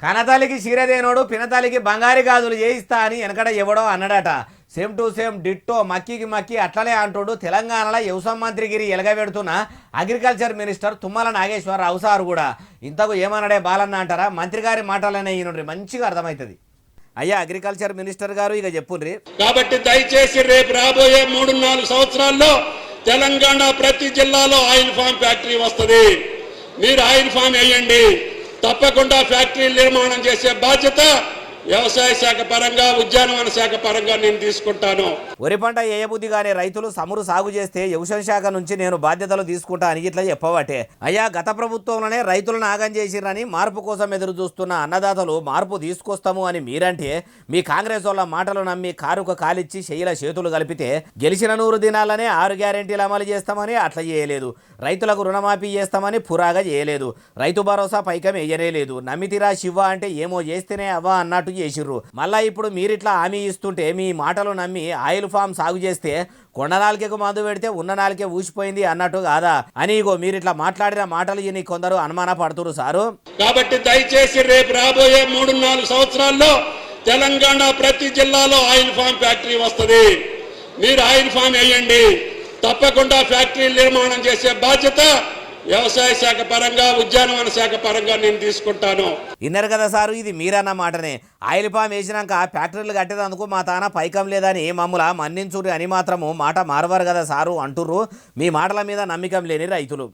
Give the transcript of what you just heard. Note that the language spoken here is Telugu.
కనతలికి చీరదేనోడు పినతలికి బంగారు గాజులు చేయిస్తా అని వెనకడ ఎవడో అన్నాడట. సేమ్ టు సేమ్ డిట్టో మక్కికి మక్కి అట్లనే అంటుడు తెలంగాణలో వ్యవసాయ మంత్రిగిరి ఎలగబెడుతున్న agriculture minister Tummala Nageswara Rao sir కూడా. ఇంతకు ఏమన్నాడే బాలన్న అంటారా? మంత్రి గారి మాటలనే ఈయన మంచిగా అర్థమవుతుంది. అయ్యా అగ్రికల్చర్ మినిస్టర్ గారు ఇక చెప్పుర్రి. కాబట్టి దయచేసి రేపు రాబోయే 3-4 సంవత్సరాల్లో తెలంగాణ ప్రతి జిల్లాలో ఆయిల్ ఫామ్ ఫ్యాక్టరీ వస్తుంది. మీరు ఆయిల్ ఫామ్ వేయండి. తప్పకుండా ఫ్యాక్టరీ నిర్మాణం చేసే బాధ్యత వ్యవసాయ శాఖ పరంగా ఉద్యానవన శాఖ పరంగా నేను తీసుకుంటాను. వరి పంట వేయబుద్ధి కానీ రైతులు సమురు సాగు చేస్తే వ్యవసాయ శాఖ నుంచి నేను బాధ్యతలు తీసుకుంటా అని ఇట్లా చెప్పబట్టే. అయ్యా గత ప్రభుత్వంలోనే రైతులను ఆగం చేసిరని మార్పు కోసం ఎదురు చూస్తున్న అన్నదాతలు మార్పు తీసుకొస్తాము అని మీరంటే మీ కాంగ్రెస్ వాళ్ళ మాటలు నమ్మి కారుకు కాలిచ్చి శైల చేతులు కలిపితే గెలిచిన 100 దినాలనే 6 గ్యారెంటీలు అమలు చేస్తామని అట్లా చేయలేదు. రైతులకు రుణమాఫీ చేస్తామని పురాగా చేయలేదు. రైతు భరోసా పైకం వేయలేదు. నమ్మితిరా శివ అంటే ఏమో చేస్తేనే అవ్వా అన్నట్టు చేసిర్రు. మళ్ళా ఇప్పుడు మీరిట్లా హామీ ఇస్తుంటే మీ మాటలు నమ్మి ఆయిల్ ఫామ్ సాగు చేస్తే కొండ నాలికకు మందు పెడితే ఉన్న నాలికే ఊసిపోయింది అన్నట్టు కాదా అని ఇగో మీరిట్లా మాట్లాడిన మాటలు ఇని కొందరు అనుమాన పడుతురు సారు. కాబట్టి దయచేసి రేపు రాబోయే 3-4 సంవత్సరాల్లో తెలంగాణ ప్రతి జిల్లాలో ఆయిల్ ఫామ్ ఫ్యాక్టరీ వస్తుంది. మీరు ఆయిల్ ఫామ్ వేయండి. తప్పకుండా ఫ్యాక్టరీ నిర్మాణం చేసే బాధ్యత వ్యవసాయ శాఖ పరంగా ఉద్యానవన శాఖ పరంగా నేను తీసుకుంటాను. విన్నారు కదా సారు, ఇది మీరన్న మాటనే. ఆయిల్ పామ్ వేసినాక ఫ్యాక్టరీలు కట్టేందుకు మా తాన పైకం లేదని మమ్ముల మన్నించురు అని మాత్రము మాట మారవారు కదా సారు అంటుర్రు మీ మాటల మీద నమ్మకం లేని రైతులు.